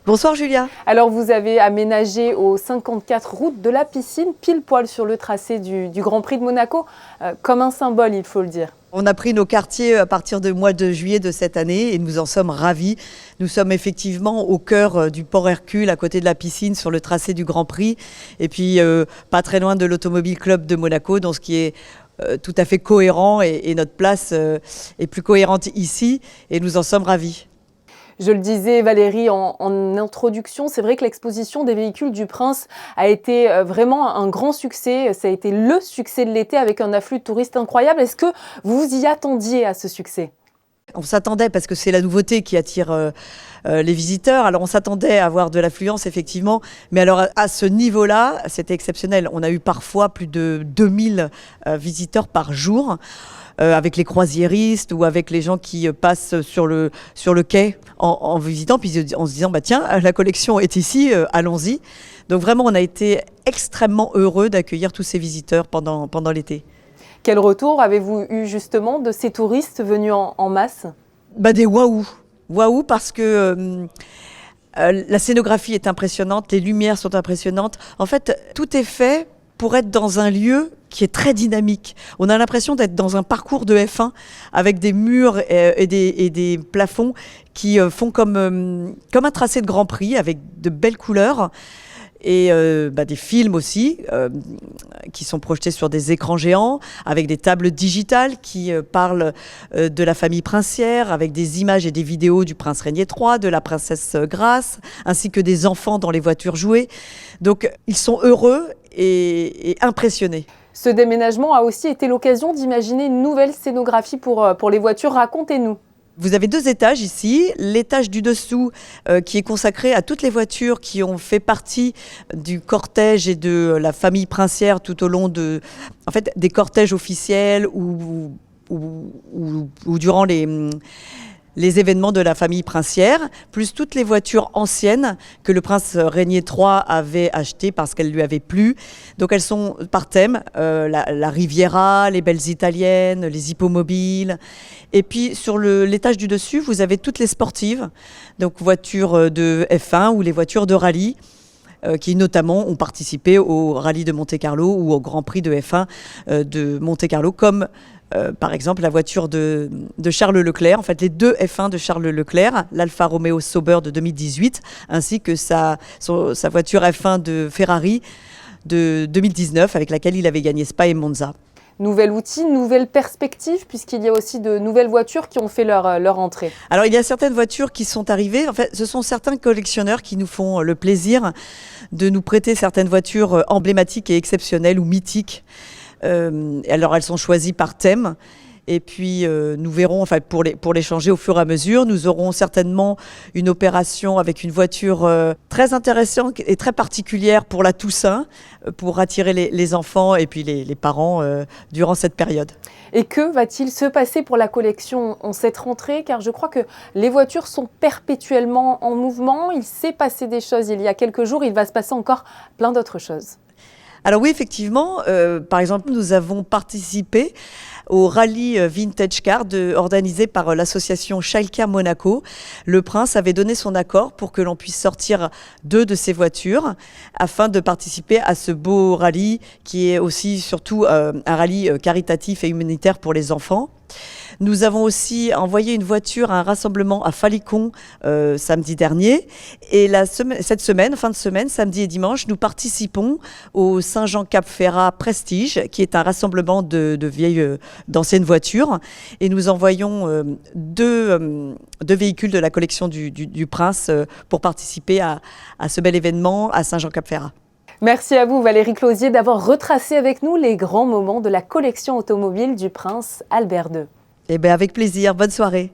Bonsoir Julia. Alors vous avez aménagé aux 54 routes de la piscine, pile poil sur le tracé du Grand Prix de Monaco, comme un symbole, il faut le dire. On a pris nos quartiers à partir du mois de juillet de cette année et nous en sommes ravis. Nous sommes effectivement au cœur du port Hercule, à côté de la piscine, sur le tracé du Grand Prix. Et puis pas très loin de l'Automobile Club de Monaco, donc ce qui est tout à fait cohérent et notre place est plus cohérente ici et nous en sommes ravis. Je le disais Valérie en introduction, c'est vrai que l'exposition des véhicules du Prince a été vraiment un grand succès. Ça a été le succès de l'été avec un afflux de touristes incroyable. Est-ce que vous y attendiez à ce succès ? On s'attendait, parce que c'est la nouveauté qui attire les visiteurs. Alors on s'attendait à avoir de l'affluence, effectivement. Mais alors à ce niveau-là, c'était exceptionnel. On a eu parfois plus de 2000 visiteurs par jour. Avec les croisiéristes ou avec les gens qui passent sur le quai en visitant, puis en se disant, bah tiens, la collection est ici, allons-y. Donc vraiment, on a été extrêmement heureux d'accueillir tous ces visiteurs pendant l'été. Quel retour avez-vous eu justement de ces touristes venus en masse ? Bah, des waouh. Waouh, parce que la scénographie est impressionnante, les lumières sont impressionnantes. En fait, tout est fait pour être dans un lieu qui est très dynamique. On a l'impression d'être dans un parcours de F1 avec des murs et des plafonds qui font comme un tracé de Grand Prix avec de belles couleurs et des films aussi qui sont projetés sur des écrans géants avec des tables digitales qui parlent de la famille princière avec des images et des vidéos du prince Régnier III, de la princesse Grace, ainsi que des enfants dans les voitures jouées. Donc ils sont heureux et impressionnés. Ce déménagement a aussi été l'occasion d'imaginer une nouvelle scénographie pour les voitures. Racontez-nous. Vous avez 2 étages ici. L'étage du dessous qui est consacré à toutes les voitures qui ont fait partie du cortège et de la famille princière tout au long des cortèges officiels ou durant les événements de la famille princière, plus toutes les voitures anciennes que le prince Régnier III avait achetées parce qu'elles lui avaient plu. Donc elles sont par thème, la Riviera, les belles italiennes, les hippomobiles. Et puis sur l'étage du dessus, vous avez toutes les sportives, donc voitures de F1 ou les voitures de rallye, qui notamment ont participé au rallye de Monte-Carlo ou au Grand Prix de F1 de Monte-Carlo, comme par exemple la voiture de Charles Leclerc, en fait les 2 F1 de Charles Leclerc, l'Alfa Romeo Sauber de 2018, ainsi que sa voiture F1 de Ferrari de 2019, avec laquelle il avait gagné Spa et Monza. Nouvel outil, nouvelle perspective, puisqu'il y a aussi de nouvelles voitures qui ont fait leur entrée. Alors il y a certaines voitures qui sont arrivées. En fait, ce sont certains collectionneurs qui nous font le plaisir de nous prêter certaines voitures emblématiques et exceptionnelles ou mythiques. Alors elles sont choisies par thème. Et puis nous verrons, enfin, pour les changer au fur et à mesure. Nous aurons certainement une opération avec une voiture très intéressante et très particulière pour la Toussaint, pour attirer les enfants et puis les parents durant cette période. Et que va-t-il se passer pour la collection en cette rentrée ? Car je crois que les voitures sont perpétuellement en mouvement. Il s'est passé des choses il y a quelques jours, il va se passer encore plein d'autres choses. Alors oui, effectivement, par exemple, nous avons participé au rallye Vintage Car organisé par l'association Childcare Monaco. Le prince avait donné son accord pour que l'on puisse sortir 2 de ses voitures afin de participer à ce beau rallye qui est aussi surtout un rallye caritatif et humanitaire pour les enfants. Nous avons aussi envoyé une voiture à un rassemblement à Falicon samedi dernier. Et cette semaine, fin de semaine, samedi et dimanche, nous participons au Saint-Jean-Cap-Ferrat Prestige, qui est un rassemblement d'anciennes voitures. Et nous envoyons 2 véhicules de la collection du Prince pour participer à ce bel événement à Saint-Jean-Cap-Ferrat. Merci à vous Valérie Closier d'avoir retracé avec nous les grands moments de la collection automobile du Prince Albert II. Eh bien, avec plaisir. Bonne soirée.